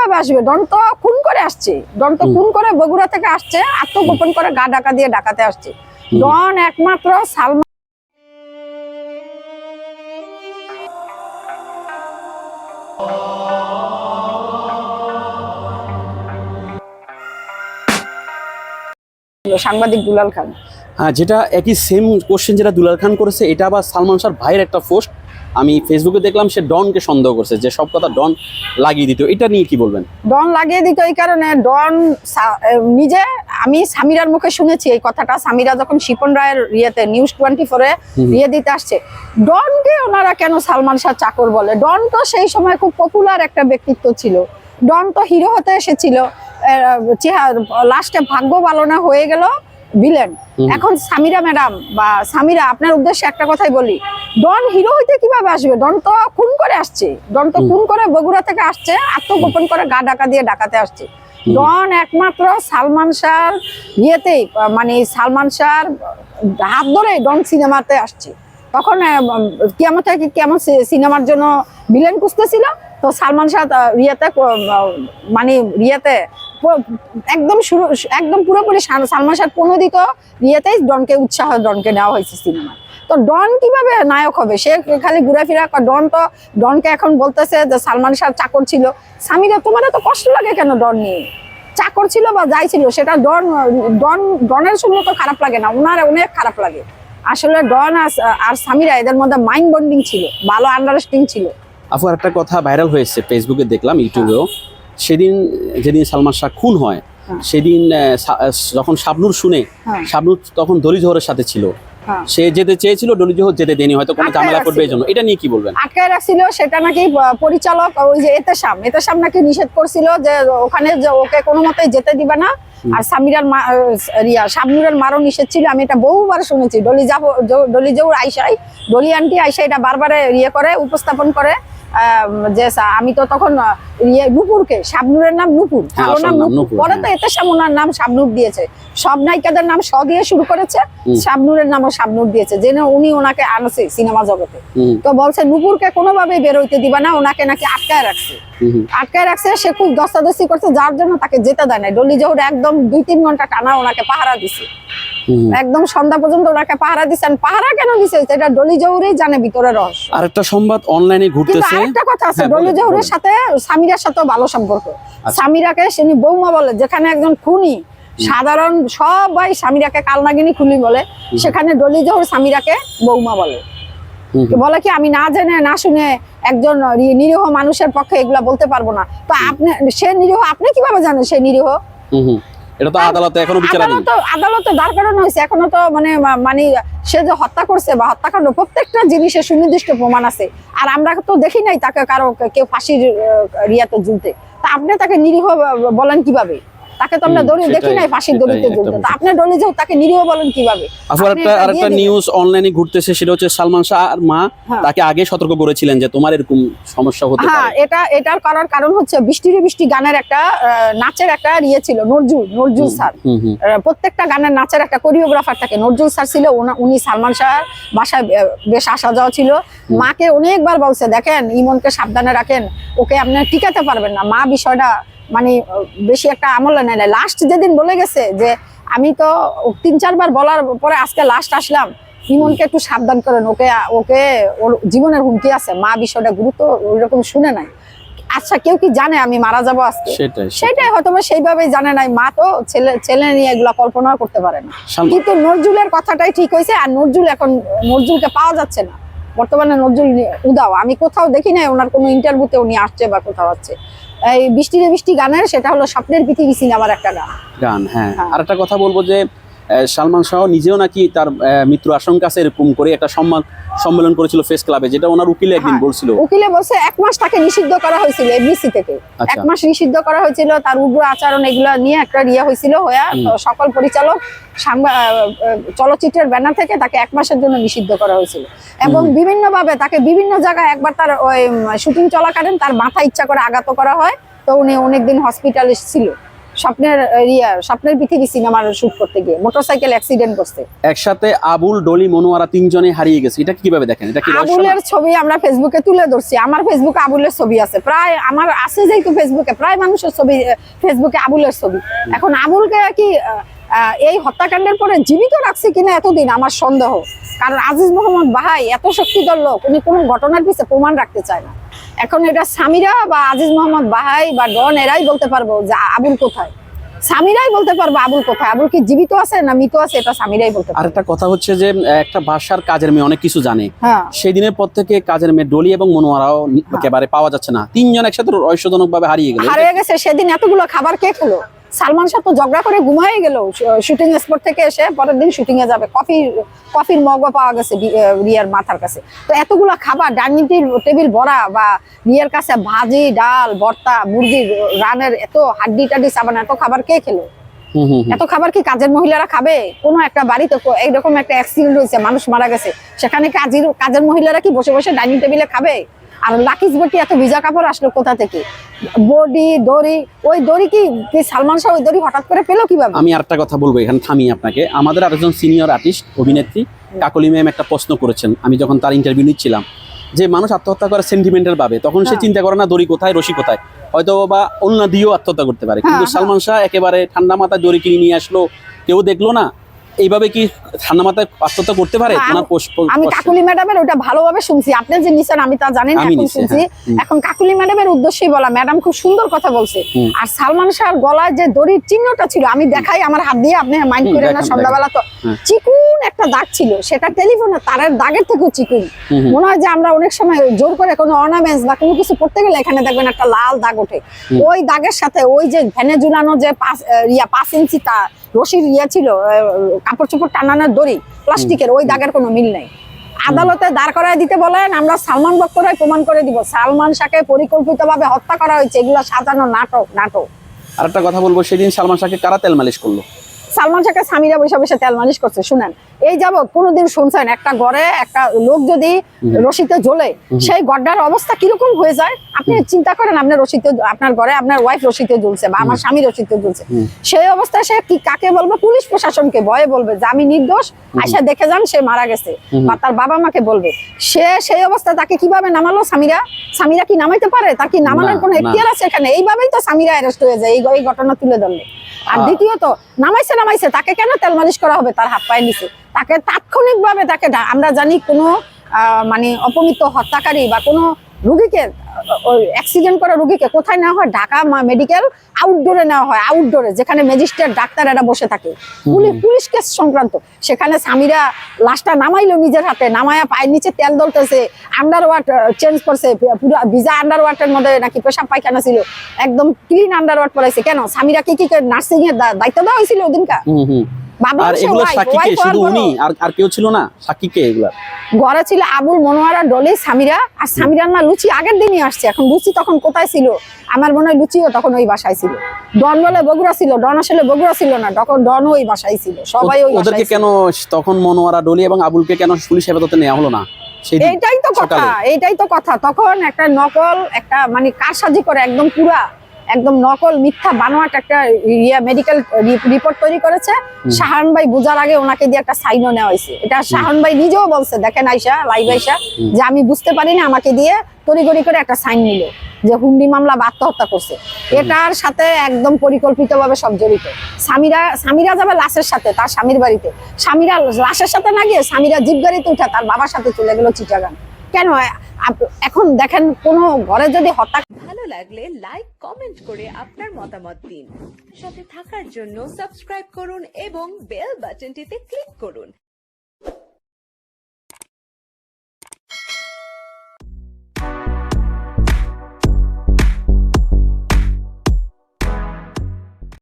কিভাবে আসবে? ডন তো খুন করে আসছে, ডন তো খুন করে বগুড়া থেকে আসছে, আত্মগোপন করে গা ঢাকা দিয়ে ডাকাতে আসছে। ডন একমাত্র সালমান সাংবাদিক দুলাল খান। হ্যাঁ, যেটা একই সেম কোশ্চেন যেটা দুলাল খান করেছে, এটা আবার সালমান শাহর ভাইয়ের একটা পোস্ট আমি ফেসবুকে দেখলাম, সে ডনকে সন্দেহ করছে যে সব কথা ডন লাগিয়ে দিত। এটা নিয়ে কি বলবেন? ডন লাগিয়ে দিত এই কারণে, ডন নিজে, আমি সামিরার মুখে শুনেছি এই কথাটা, সামিরা যখন শিপন রায়ের ইয়েতে News 24-এ ইয়ে দিতে আসছে, ডনকে ওনারা কেন সালমান শাহ চাকর বলে? ডন তো সেই সময় খুব পপুলার একটা ব্যক্তিত্ব ছিল, ডন তো হিরো হতে এসেছিল, লাস্টে ভাগ্য ভালো না হয়ে গেল ভিলেন। এখন সামিরা ম্যাডাম বা সামিরা, আপনার উদ্দেশ্যে একটা কথাই বলি, ডন হিরো হইতে কিভাবে আসবে? ডন তো খুন করে আসছে, ডন তো খুন করে বগুড়া থেকে আসছে, আত্মগোপন করে গা ঢাকা দিয়ে ডাকাতে আসছে। ডন একমাত্র সালমান শাহর ইয়েতেই, মানে সালমান শাহর হাত ধরে ডন সিনেমাতে আসছে। তখন কেমন সিনেমার জন্য ভিলেন খুঁজতেছিল, তো সালমান শাহ ইয়েতে, মানে ইয়েতে একদম পুরোপুরি সালমান শাহ প্রণোদিত ইয়েতেই ডনকে উৎসাহ, ডনকে নেওয়া হয়েছে সিনেমায়। তো ডন কিভাবে নায়ক হবে? সে খালি ঘুরাফেরা, ডন তো, ডনকে এখন বলতেছে যে সালমান শাহ চাকর ছিল। সামিরা, তোমার তো কষ্ট লাগে কেন ডন নিয়ে? চাকর ছিল বা যাই ছিল, সেটা ডনের শুনলে তো খারাপ লাগে না, ওনার অনেক খারাপ লাগে। আসলে ডন আর সামিরা, এদের মধ্যে মাইন্ড বন্ডিং ছিল, ভালো আন্ডারস্ট্যান্ডিং ছিল। আপু, একটা কথা ভাইরাল হয়েছে ফেসবুকে দেখলাম, ইউটিউবেও, সেদিন যেদিন সালমান শাহ খুন হয়, সেদিন যখন শাবনূর শুনে, শাবনূর তখন ডলি জোহরের সাথে ছিল, সে যেতে চেয়েছিল, ডলি জোহর যেতে দেয়নি, হয়তো কোনো ঝামেলা করবে এই জন্য। এটা নিয়ে কি বলবেন? আটকায় রাখছিল, সেটা নাকি পরিচালক ওই যে এতেশাম নাকি নিষেধ করছিল যে ওখানে যে ওকে কোনো মতেই যেতে দিবে না। আর সামিরার শাবনূরের মারও নিষেধ ছিল। আমি এটা বহুবার শুনেছি, ডলি জোহর আইসাই, ডলি আন্টি আইসা এটা বারবার ইয়ে করে, উপস্থাপন করে যে আমি তো তখন নুপুরকে, শাবনূরের নাম নুপুর, ভালো নাম নুপুর, পরে তো এতেশাম ওনার নাম শাবনূর দিয়েছে। সব নায়িকাদের নাম স দিয়ে শুরু করেছে, শাবনূরের নামও শাবনূর দিয়েছে, যেন উনি ওনাকে আনছে সিনেমা জগতে। তো বলছে নুপুরকে কোনোভাবেই বের হইতে দিবা না, ওনাকে নাকি আটকায় রাখছে। সে খুব দস্তাদস্তি করছে, যার জন্য তাকে যেতে দেয় না। ডলি জোহর একদম 2-3 ঘন্টা টানা ওনাকে পাহারা দিছে, একদম সন্ধ্যা পর্যন্ত ওনাকে পাহারা দিচ্ছেন। পাহারা কেন দিছে এটা ডলি জোহরই জানে, ভিতরে রহস্য। আরেকটা সংবাদ অনলাইনে ঘুরতেছে, আরেকটা কথা আছে, ডলি জোহরের সাথে সামিরার সাথেও ভালো সম্পর্ক। সামিরাকে সে বৌমা বলে, যেখানে একজন খুনি সাধারণ সবাই সামিরাকে কালনাগিনী খুনি বলে, সেখানে ডলি জোহর সামিরাকে বৌমা বলে। বলে কি, আমি না জেনে না শুনে একজন নিরীহ মানুষের পক্ষে এগুলা বলতে পারবো না। তো আপনি, সে নিরীহ, আপনি কিভাবে জানেন সে নিরীহ? এটা তো আদালতে এখনো বিচারাধীন, আদালতে দাঁড় করানো হয়েছে, এখনো তো মানে সে যে হত্যা করছে বা হত্যাকাণ্ড, প্রত্যেকটা জিনিসের সুনির্দিষ্ট প্রমাণ আছে। আর আমরা তো দেখি নাই তাকে কেউ ফাঁসির রিয়াতে ঝুলতে। তা আপনি তাকে নিরীহ বলেন কিভাবে? তাকে তো আমরা দেখি নাই ফাঁসির দড়িতে ঝুলতে, তা আপনি ডলি জোহর তাকে নিরীহ বলেন কিভাবে? আরেকটা নিউজ অনলাইনে ঘুরতেছে, সেটা হচ্ছে সালমান শাহ আর মা তাকে আগে সতর্ক করেছিলেন যে তোমার এরকম সমস্যা হতে পারে। হ্যাঁ, এটার করার কারণ হচ্ছে বৃষ্টি গানের একটা নাচের একটা ইয়ে ছিল, নজরুল স্যার। প্রত্যেকটা গানের নাচের একটা কোরিওগ্রাফার থাকে, নজরুল স্যার ছিল। উনি সালমান শাহর বাসায় বেশ আসা যাওয়া ছিল। মাকে অনেকবার বলছে, দেখেন ইমনকে সাবধানে রাখেন, ওকে আপনি টিকাতে পারবেন না। মা বিষয়টা মানে বেশি একটা আমলে নেয়। লাস্ট যেদিন বলে গেছে যে আমি তো 3-4 বার বলার পরে আজকে লাস্ট আসলাম, ইমনকে একটু সাবধান করেন, ওকে ওর জীবনের হুমকি আছে। মা বিষয়টা গুরুত্ব ওইরকম শুনে নাই। আচ্ছা, কেউ কি জানে আমি মারা যাবো আজকে? সেটাই হয়তো সেইভাবেই জানে নাই। মা তো ছেলে নিয়ে এগুলা কল্পনা করতে পারে না। কিন্তু নজরুলের কথাটাই ঠিক হয়েছে। আর নজরুলকে পাওয়া যাচ্ছে না বর্তমানে। নজরুল উদাও, আমি কোথাও দেখি নাই ওনার কোনো ইন্টারভিউতে উনি আসছে বা কোথাও আছে। এই বৃষ্টি গানের, সেটা হলো স্বপ্নের পৃথিবী সিনেমার একটা গান। হ্যাঁ, আর একটা কথা বলবো যে সালমান শাহ নিজেও নাকি তার মৃত্যুর আশঙ্কা আছে এরকম করে একটা সম্মেলন করেছিল ফেস ক্লাবে, যেটা ওনার উকিলে একদিন বলছিল। উকিলে বলছে 1 মাস তাকে নিষিদ্ধ করা হয়েছিল এফডিসি থেকে। 1 মাস নিষিদ্ধ করা হয়েছিল, তার উগ্র আচরণ এগুলো নিয়ে একটা হয়েছিল। সকল পরিচালক চলচ্চিত্রের ব্যানার থেকে তাকে 1 মাসের জন্য নিষিদ্ধ করা হয়েছিল। এবং বিভিন্নভাবে তাকে বিভিন্ন জায়গায়, একবার তার শুটিং চলাকালীন তার মাথা ইচ্ছা করে আঘাত করা হয়। তো উনি অনেকদিন হসপিটালে ছিল। স্বপ্নের পৃথিবী সিনেমার শুট করতে গিয়ে মোটরসাইকেল অ্যাক্সিডেন্ট করছে। একসাথে আবুল, ডলি, মনোয়ারা তিনজনে হারিয়ে গেছে, এটা কিভাবে দেখেন? এটা কি আবুলের ছবি আমরা ফেসবুকে তুলে ধরছি, আমার ফেসবুকে আবুলের ছবি আছে, প্রায় আমার আছে যেহেতু ফেসবুকে প্রায় মানুষের ছবি ফেসবুকে আবুলের ছবি। এখন আবুলকে কি এই হত্যাকাণ্ডের পরে জীবিত রাখছে কিনা এতদিন আমার সন্দেহ, কারণ আজিজ মোহাম্মদ বাহাই এত শক্তিধর লোক, উনি কোনো ঘটনার পিছনে প্রমাণ রাখতে চায় না। এখন এটা সামিরা বা আজিজ মোহাম্মদ বাহাই বা ডন এরাই বলতে পারবো যে আবুল কোথায়, সামিরাই বলতে পারবো আবুল কোথায়, আবুল কি জীবিত আছে না মৃত আছে এটা সামিরাই বলতে পারবে। আরেকটা কথা হচ্ছে যে একটা বাসার কাজের মেয়ে অনেক কিছু জানে, হ্যাঁ সেই দিনের পর থেকে কাজের মেয়ে ডলি এবং মনোয়ারাও একেবারে পাওয়া যাচ্ছে না, তিনজন একসাথে রহস্যজনক ভাবে হারিয়ে গেছে। সেদিন এতগুলো খাবার কে খেলো? সালমান শাহ তো ঝগড়া করে ঘুমাই গেল, শুটিং স্পট থেকে এসে পরের দিন শুটিং এ যাবে, কফির মগও পাওয়া গেছে রিয়ার মাথার কাছে। তো এতগুলো খাবার ডাইনিং টেবিল ভরা, বা রিয়ার কাছে ভাজি, ডাল, ভর্তা, মুরগির রানের এত হাড্ডি টাড্ডি সাবান, এত খাবার কে খেলো? এত খাবার কি কাজের মহিলারা খাবে? কোনো একটা বাড়িতে এইরকম একটা অ্যাক্সিডেন্ট হয়েছে, মানুষ মারা গেছে, সেখানে কাজের মহিলারা কি বসে বসে ডাইনিং টেবিলে খাবে? আর লাকিজ বটি এত ভিজা কাপড় আসলো কোথা থেকে? বডি, দড়ি, ওই দড়ি কি সালমান শাহ ওই দড়ি হঠাৎ করে পেলো কিভাবে? আমি আরেকটা কথা বলবো এখানে থামিয়ে আপনাকে, আমাদের আরেকজন সিনিয়র আর্টিস্ট অভিনেত্রী কাকলি ম্যাম একটা প্রশ্ন করেছেন, আমি যখন তার ইন্টারভিউ নিচ্ছিলাম, যে মানুষ আত্মহত্যা করে সেন্টিমেন্টাল ভাবে, তখন সে চিন্তা করে না দড়ি কোথায়, রশি কোথায়, হয়তো বা অন্য দিয়েও আত্মহত্যা করতে পারে, কিন্তু সালমান শাহ একেবারে ঠান্ডা মাথায় দড়ি কিনে নিয়ে আসলো, কেউ দেখলো না, এইভাবে কি ঠান্ডা মাথায় আত্মহত্যা করতে পারে? আমি কাকুলি ম্যাডামের ওটা ভালোভাবে শুনছি, আপনি যে নিছেন আমি তা জানি না, এখন শুনছি। এখন কাকুলি ম্যাডামের উদ্দেশ্যই বলা, ম্যাডাম খুব সুন্দর কথা বলছে। আর সালমান শাহর গলায় যে দড়ির চিহ্নটা ছিল, আমি দেখাই আমার হাত দিয়ে, আপনি মাইন্ড করেন না, সন্ধ্যাবেলা তো চিকুন একটা দাগ ছিল, সেটা টেলিফোনে তারের দাগের থেকেও চিকুন। মনে হয় যে আমরা অনেক সময় জোর করে কোনো অর্নামেন্টস বা কোনো কিছু পড়তে গেলে এখানে দেখবেন একটা লাল দাগ ওঠে, ওই দাগের সাথে ওই যে ভ্যানে ঝুলানো যে 5 ইঞ্চি তা রশির ছিল, কাপড় চোপড় টানানোর দড়ি প্লাস্টিকের, ওই দাগের কোনো মিল নেই। আদালতে দাঁড় করায় দিতে বলেন, আমরা সালমান বক্তরাই প্রমাণ করে দিব সালমান শাহকে পরিকল্পিতভাবে হত্যা করা হয়েছে, এগুলো সাজানো নাটক। আরেকটা কথা বলবো, সেদিন সালমান শাহকে কারা তেল মালিশ করলো? সালমান শাহকে সামিরা বসে বসে তেল মালিশ করছে। শুনেন, এই যাবত কোনোদিন শুনছেন একটা ঘরে একটা লোক যদি রশিতে জ্বলে, সেই গড্ডার অবস্থা কিরকম হয়ে যায়? আপনি চিন্তা করেন, আপনার রশিতে, আপনার ঘরে আপনার ওয়াইফ রশিতে জ্বলছে বা আমার স্বামী রশিতে জ্বলছে, সেই অবস্থায় সে কি কাকে বলবে? পুলিশ প্রশাসনকে ভয়ে বলবে যে আমি নির্দোষ, আইসা দেখে যান সে মারা গেছে, বা তার বাবা মাকে বলবে। সেই অবস্থা তাকে কিভাবে নামালো সামিরা কি নামাইতে পারে? তার কি নামানোর কোনো এখতিয়ার আছে এখানে? এইভাবেই তো সামিরা অ্যারেস্ট হয়ে যায় এই ঘটনা তুলে ধরলে। আর দ্বিতীয়ত, নামাইছে তাকে কেন তেল মালিশ করা হবে? তার হাত পায়ে নিচে তাকে তাৎক্ষণিকভাবে তাকে, আমরা জানি কোনো মানে অপমৃত হত্যাকারী বা কোনো রুগীকে, অ্যাক্সিডেন্ট করা রুগীকে কোথায় নেওয়া হয়? ঢাকা মেডিকেল আউটডোরে নেওয়া হয়, আউটডোরে, যেখানে ম্যাজিস্ট্রেট ডাক্তার এরা বসে থাকে, পুলিশ কেস সংক্রান্ত। সেখানে সামিরা লাশটা নামাইলো নিজের হাতে, নামায়া পায়ের নিচে তেল দলতেছে, আন্ডারওয়ার চেঞ্জ করছে, পুরো ভিজা আন্ডারওয়ারের মধ্যে নাকি পেশাব পায়খানা ছিল, একদম ক্লিন আন্ডারওয়ার পরাইছে। কেন? সামিরা কি নার্সিং এর দায়িত্ব দেওয়া হয়েছিল ওদিনকা? আর এগুলো সাক্ষী কে? শুধু উনি আর কেউ ছিল না? সাক্ষী কে এগুলা? ঘরে ছিল আবুল, মনোয়ারা, ডলি, সামিরা। আর সামিরার মা লুচি আগের দিনই আসছে। এখন লুচি তখন কোথায় ছিল? আমার মনে হয় লুচিও তখন ওই বাসায় ছিল। ডন বলে বগুড়া ছিল, ডন আসলে বগুড়া ছিল না, তখন ডন ওই বাসায় ছিল, সবাই ওই বাসায়। ওদেরকে কেন তখন মনোয়ারা, ডলি এবং আবুলকে কেন পুলিশ হেফাজতে নেওয়া হলো না? এইটাই তো কথা। তখন একটা নকল, একটা মানে কারসাজি করে একদম নকল মিথ্যা বানোয়াট একটা মেডিকেল রিপোর্ট তৈরি করেছে। শাহান ভাই বুঝার আগে ওনাকে দিয়ে একটা সাইনও নেওয়া হয়েছে। এটা শাহান ভাই নিজেও বলছে, দেখেন আইসা লাইভ আইসা, যে আমি বুঝতে পারিনি, আমাকে দিয়ে তড়িঘড়ি করে একটা সাইন নিল যে হুন্ডি মামলা বা আত্মহত্যা করছে। এটার সাথে একদম পরিকল্পিতভাবে সব জড়িত। সামিরা যাবে লাশের সাথে তার স্বামীর বাড়িতে, সামিরা লাশের সাথে না গিয়ে সামিরা জিপ গাড়িতে উঠে তার বাবার সাথে চলে গেল চিটাগাং। কেন? এখন দেখেন, কোনো ঘরে যদি হত্যা, ভালো লাগলে লাইক, কমেন্ট করে আপনার মতামত দিন। সাথে থাকার জন্য সাবস্ক্রাইব করুন এবং বেল বাটনটিতে ক্লিক করুন।